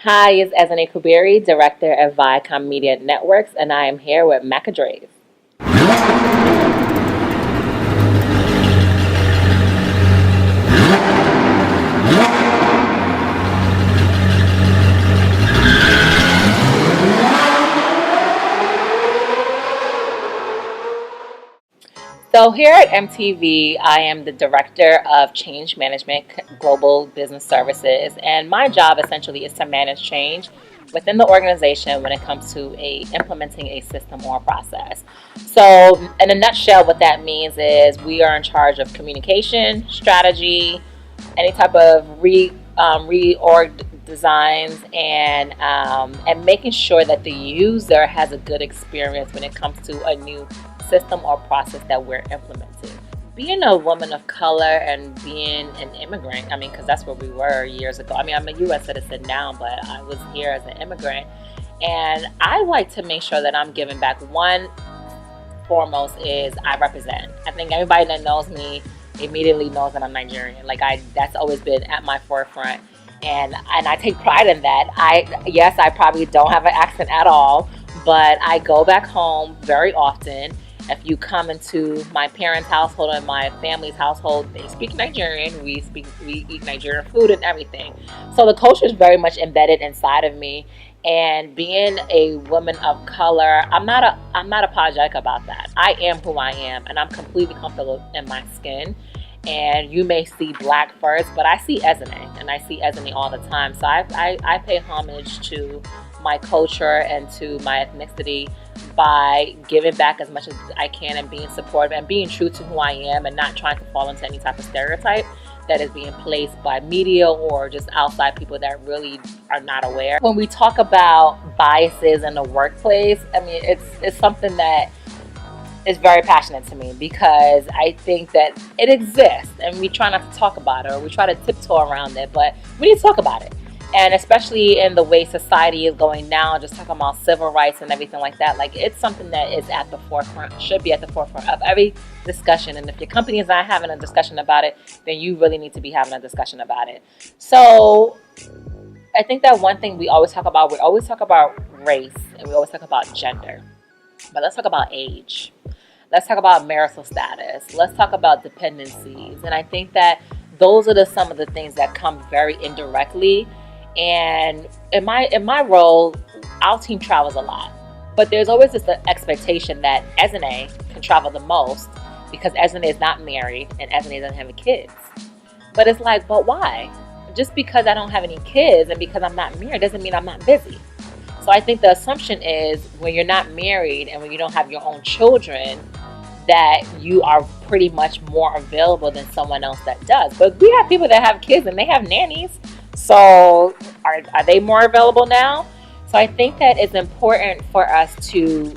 Hi, it's Esene Kuberi, Director at Viacom Media Networks, and I am here with Makadrez. So here at MTV, I am the Director of Change Management Global Business Services, and my job essentially is to manage change within the organization when it comes to implementing a system or a process. So in a nutshell, what that means is we are in charge of communication, strategy, any type of reorg designs, and making sure that the user has a good experience when it comes to a new system or process that we're implementing. Being a woman of color and being an immigrant, because that's where we were years ago. I'm a U.S. citizen now, but I was here as an immigrant. And I like to make sure that I'm giving back. One, foremost, is I represent. I think everybody that knows me immediately knows that I'm Nigerian. That's always been at my forefront. And I take pride in that. I probably don't have an accent at all, but I go back home very often. If you come into my parents' household and my family's household, they speak Nigerian. We eat Nigerian food and everything. So the culture is very much embedded inside of me. And being a woman of color, I'm not apologetic about that. I am who I am, and I'm completely comfortable in my skin. And you may see black first, but I see Esene, and I see Esene all the time. So I pay homage to my culture and to my ethnicity by giving back as much as I can and being supportive and being true to who I am and not trying to fall into any type of stereotype that is being placed by media or just outside people that really are not aware. When we talk about biases in the workplace, it's something that is very passionate to me because I think that it exists and we try not to talk about it or we try to tiptoe around it, but we need to talk about it. And especially in the way society is going now, just talking about civil rights and everything like that, it's something that is at the forefront, should be at the forefront of every discussion. And if your company is not having a discussion about it, then you really need to be having a discussion about it. So I think that one thing we always talk about race and we always talk about gender. But let's talk about age. Let's talk about marital status. Let's talk about dependencies. And I think that those are some of the things that come very indirectly. And in my role, our team travels a lot. But there's always this expectation that Esene can travel the most because Esene is not married and Esene doesn't have any kids. But it's but why? Just because I don't have any kids and because I'm not married doesn't mean I'm not busy. So I think the assumption is when you're not married and when you don't have your own children, that you are pretty much more available than someone else that does. But we have people that have kids and they have nannies. So are they more available now? So I think that it's important for us to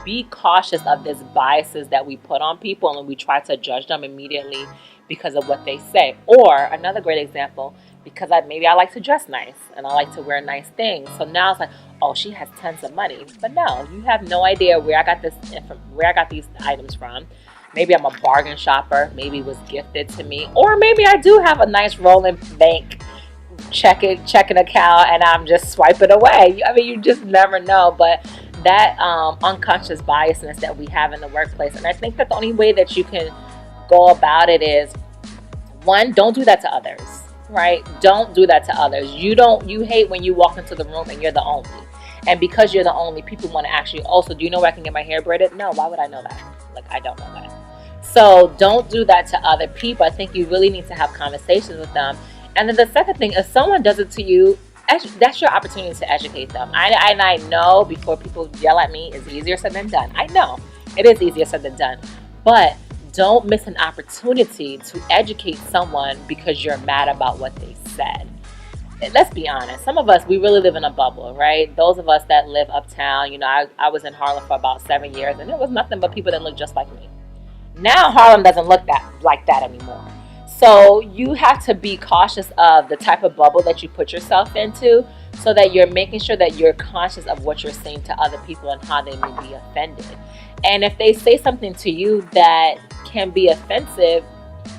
be cautious of these biases that we put on people and we try to judge them immediately because of what they say. Or another great example, because maybe I like to dress nice and I like to wear nice things. So now it's oh, she has tons of money. But no, you have no idea where I got these items from. Maybe I'm a bargain shopper. Maybe it was gifted to me. Or maybe I do have a nice rolling bank checking account and I'm just swiping away. You just never know. But that unconscious biasness that we have in the workplace. And I think that the only way that you can go about it is, one, don't do that to others. Right? Don't do that to others. You hate when you walk into the room and you're the only. And because you're the only, people want to ask you, also, do you know where I can get my hair braided? No, why would I know that? I don't know that. So don't do that to other people. I think you really need to have conversations with them. And then the second thing, if someone does it to you, that's your opportunity to educate them. I know before people yell at me, it's easier said than done. I know it is easier said than done. But don't miss an opportunity to educate someone because you're mad about what they said. Let's be honest. Some of us, we really live in a bubble, right? Those of us that live uptown, I was in Harlem for about 7 years and it was nothing but people that look just like me. Now Harlem doesn't look like that anymore. So you have to be cautious of the type of bubble that you put yourself into so that you're making sure that you're conscious of what you're saying to other people and how they may be offended. And if they say something to you that can be offensive,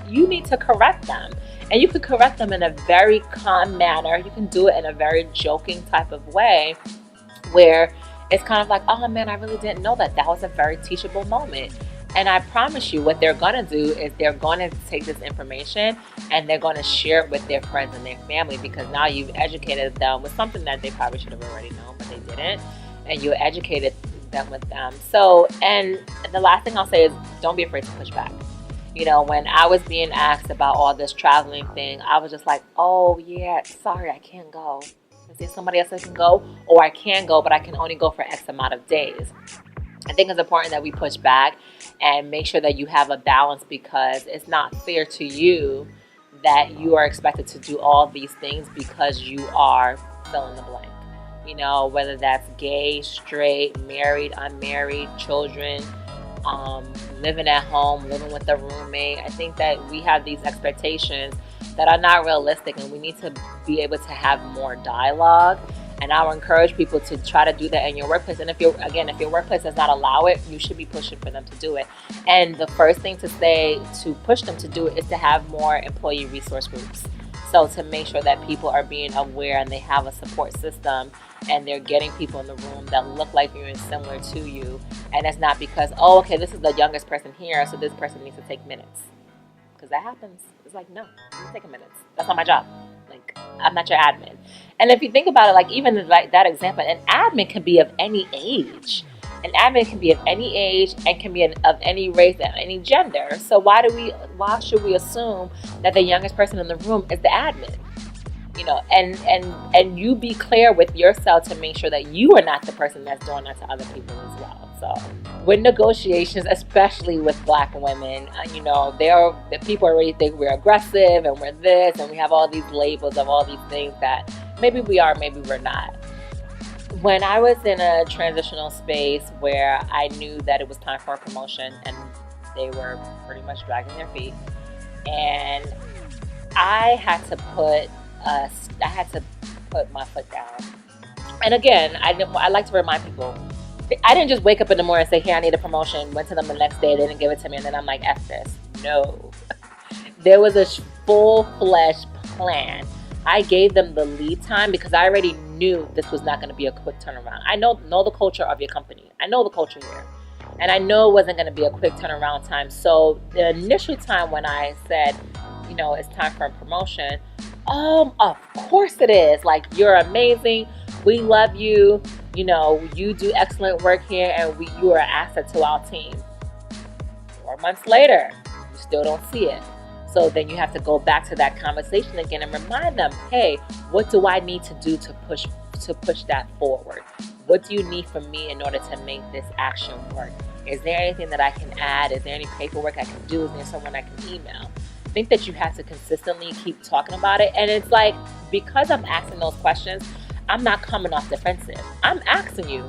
you need to correct them. And you can correct them in a very calm manner. You can do it in a very joking type of way where it's kind of like, oh man, I really didn't know that. That was a very teachable moment. And I promise you, what they're going to do is they're going to take this information and they're going to share it with their friends and their family, because now you've educated them with something that they probably should have already known, but they didn't. And you educated them with them. So, and the last thing I'll say is don't be afraid to push back. You know, when I was being asked about all this traveling thing, I was just like, oh yeah, sorry, I can't go. Is there somebody else that can go? Or I can go, but I can only go for X amount of days. I think it's important that we push back and make sure that you have a balance, because it's not fair to you that you are expected to do all these things because you are fill in the blank. You know, whether that's gay, straight, married, unmarried, children, living at home, living with a roommate. I think that we have these expectations that are not realistic, and we need to be able to have more dialogue. And I will encourage people to try to do that in your workplace. And if your workplace does not allow it, you should be pushing for them to do it. And the first thing to say to push them to do it is to have more employee resource groups. So to make sure that people are being aware and they have a support system and they're getting people in the room that look like you and similar to you. And it's not because, oh, okay, this is the youngest person here, so this person needs to take minutes. Because that happens. It's like, no, I'm taking minutes. That's not my job. Like, I'm not your admin. And if you think about it, like even like that example, an admin can be of any age. An admin can be of any age and can be of any race and any gender. So why should we assume that the youngest person in the room is the admin? You know, and you be clear with yourself to make sure that you are not the person that's doing that to other people as well. So with negotiations, especially with Black women, you know, the people already think we're aggressive and we're this, and we have all these labels of all these things that maybe we are, maybe we're not. When I was in a transitional space where I knew that it was time for a promotion and they were pretty much dragging their feet, and I had to put my foot down. And again, I like to remind people, I didn't just wake up in the morning and say, hey, I need a promotion, went to them the next day, they didn't give it to me, and then I'm like, F this. No. There was a full-fledged plan. I gave them the lead time because I already knew this was not going to be a quick turnaround. I know the culture of your company. I know the culture here. And I know it wasn't going to be a quick turnaround time. So the initial time when I said, you know, it's time for a promotion, of course it is. Like, you're amazing. We love you. You know, you do excellent work here, and you are an asset to our team. 4 months later, you still don't see it. So then you have to go back to that conversation again and remind them, hey, what do I need to do to push that forward? What do you need from me in order to make this action work? Is there anything that I can add? Is there any paperwork I can do? Is there someone I can email? I think that you have to consistently keep talking about it. And it's like, because I'm asking those questions, I'm not coming off defensive. I'm asking you,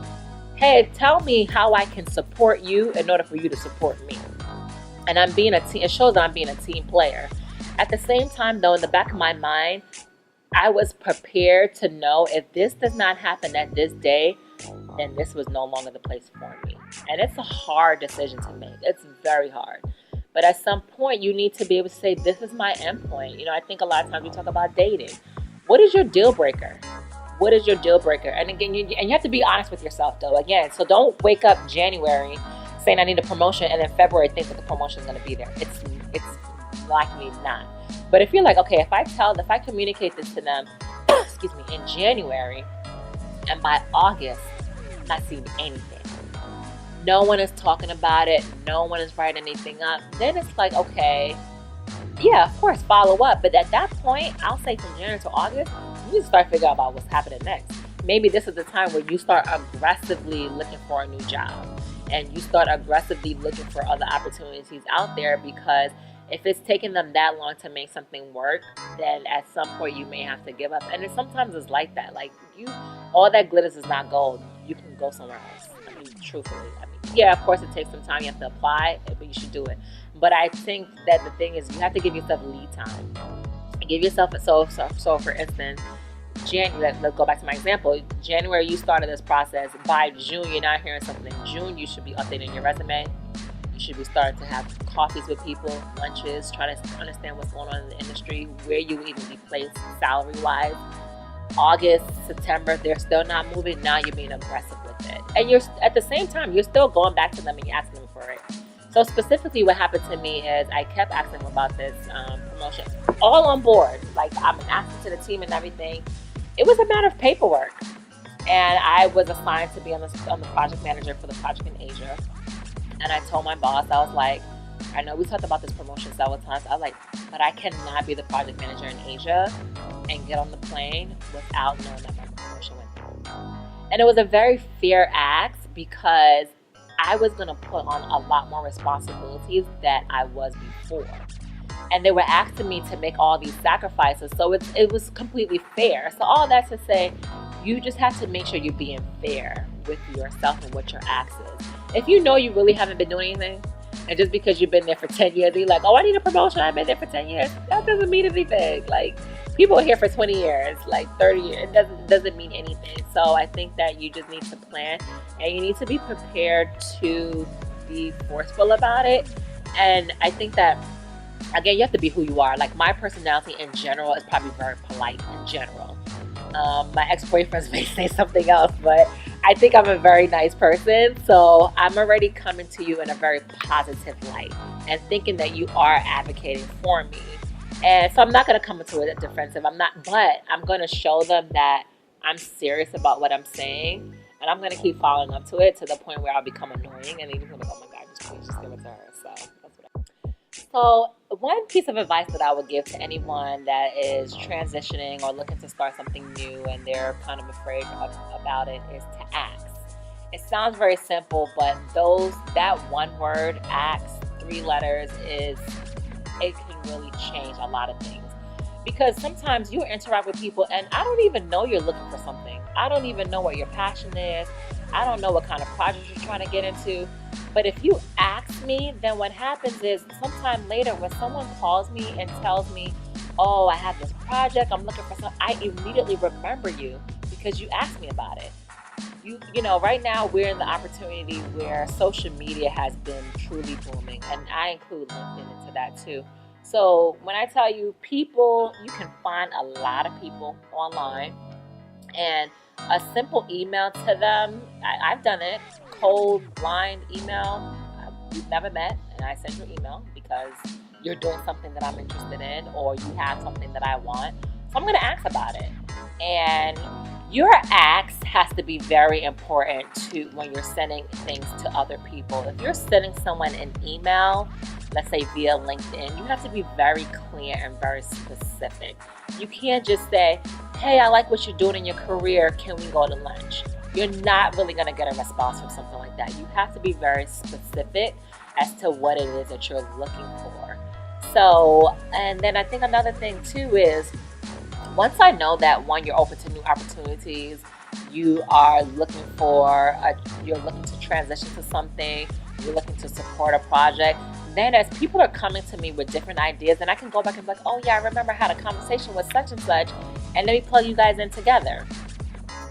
hey, tell me how I can support you in order for you to support me. And I'm being a team. It shows that I'm being a team player. At the same time, though, in the back of my mind, I was prepared to know if this does not happen at this day, then this was no longer the place for me. And it's a hard decision to make. It's very hard. But at some point, you need to be able to say, this is my endpoint. You know, I think a lot of times we talk about dating. What is your deal breaker? What is your deal breaker? And again, you have to be honest with yourself, though. Again, so don't wake up January saying I need a promotion, and then February think that the promotion is going to be there. It's likely not. But if you're like, okay, if I communicate this to them, excuse me, in January, and by August, I'm not seeing anything. No one is talking about it. No one is writing anything up. Then it's like, okay, yeah, of course, follow up. But at that point, I'll say from January to August, you need to start figuring out about what's happening next. Maybe this is the time where you start aggressively looking for a new job. And you start aggressively looking for other opportunities out there, because if it's taking them that long to make something work, then at some point you may have to give up. And sometimes it's like that. Like, all that glitters is not gold. You can go somewhere else. I mean, truthfully. Yeah, of course it takes some time. You have to apply, but you should do it. But I think that the thing is, you have to give yourself lead time. Give yourself so for instance, let's go back to my example. January, you started this process. By June, you're not hearing something. In June, you should be updating your resume. You should be starting to have coffees with people, lunches, try to understand what's going on in the industry, where you would even be placed salary-wise. August, September, they're still not moving. Now you're being aggressive with it. And you're at the same time, you're still going back to them and you're asking them for it. So specifically what happened to me is I kept asking them about this promotion. All on board. Like, I'm asking to the team and everything. It was a matter of paperwork. And I was assigned to be on the project manager for the project in Asia. And I told my boss, I was like, I know we talked about this promotion several times. I was like, but I cannot be the project manager in Asia and get on the plane without knowing that my promotion went through. And it was a very fair ask because I was going to put on a lot more responsibilities than I was before. And they were asking me to make all these sacrifices. So it was completely fair. So all that to say, you just have to make sure you're being fair with yourself and what your ask is. If you know you really haven't been doing anything, and just because you've been there for 10 years, you're like, oh, I need a promotion, I've been there for 10 years. That doesn't mean anything. Like, people are here for 20 years, like 30 years. It doesn't mean anything. So I think that you just need to plan, and you need to be prepared to be forceful about it. And I think that, again, you have to be who you are. Like, my personality in general is probably very polite in general. My ex-boyfriends may say something else, but I think I'm a very nice person. So I'm already coming to you in a very positive light and thinking that you are advocating for me. And so I'm not going to come into it defensive. But I'm going to show them that I'm serious about what I'm saying. And I'm going to keep following up to it to the point where I'll become annoying. And then you're going to be like, oh my God, please just give it to her. So that's what So one piece of advice that I would give to anyone that is transitioning or looking to start something new and they're kind of afraid about it is to ask. It sounds very simple, but that one word, ask, 3 letters, it can really change a lot of things. Because sometimes you interact with people and I don't even know you're looking for something. I don't even know what your passion is. I don't know what kind of project you're trying to get into. But if you ask me, then what happens is sometime later when someone calls me and tells me, oh, I have this project, I'm looking for something, I immediately remember you because you asked me about it. You know, right now we're in the opportunity where social media has been truly booming, and I include LinkedIn into that too. So when I tell you people, you can find a lot of people online, and a simple email to them, I've done it, cold, blind email. We've never met, and I send you an email because you're doing something that I'm interested in or you have something that I want. So I'm going to ask about it. And your ask has to be very important to when you're sending things to other people. If you're sending someone an email, let's say via LinkedIn, you have to be very clear and very specific. You can't just say, hey, I like what you're doing in your career. Can we go to lunch? You're not really going to get a response from something like that. You have to be very specific as to what it is that you're looking for. So, and then I think another thing too is, once I know that one, you're open to new opportunities, you are looking you're looking to transition to something, you're looking to support a project, then as people are coming to me with different ideas, then I can go back and be like, oh yeah, I remember I had a conversation with such and such, and let me plug you guys in together.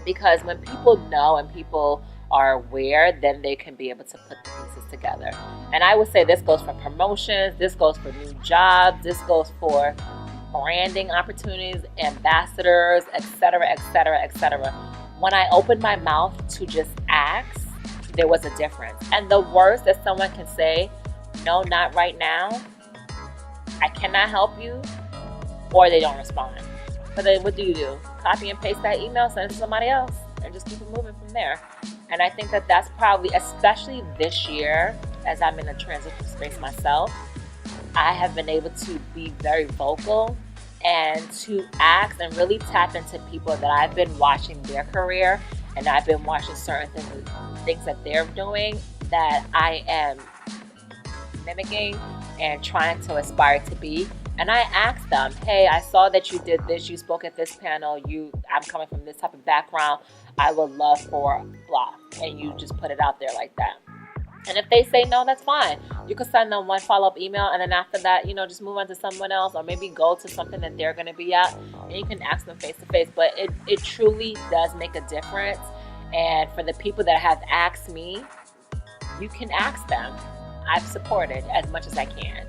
Because when people know and people are aware, then they can be able to put the pieces together. And I would say this goes for promotions, this goes for new jobs, this goes for branding opportunities, ambassadors, etc., etc., etc. When I opened my mouth to just ask, there was a difference. And the worst that someone can say, no, not right now, I cannot help you, or they don't respond. But then what do? Copy and paste that email, send it to somebody else, and just keep it moving from there. And I think that that's probably, especially this year, as I'm in a transition space myself, I have been able to be very vocal and to ask and really tap into people that I've been watching their career, and I've been watching certain things that they're doing that I am mimicking and trying to aspire to be. And I asked them, hey, I saw that you did this, you spoke at this panel, I'm coming from this type of background, I would love for blah. And you just put it out there like that. And if they say no, that's fine. You can send them one follow-up email, and then after that, just move on to someone else, or maybe go to something that they're going to be at, and you can ask them face-to-face. But it truly does make a difference. And for the people that have asked me, you can ask them. I've supported as much as I can.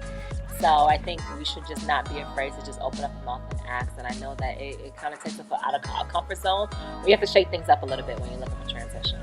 So I think we should just not be afraid to just open up the mouth and ask. And I know that it kind of takes us out of our comfort zone. We have to shake things up a little bit when you're looking for transition.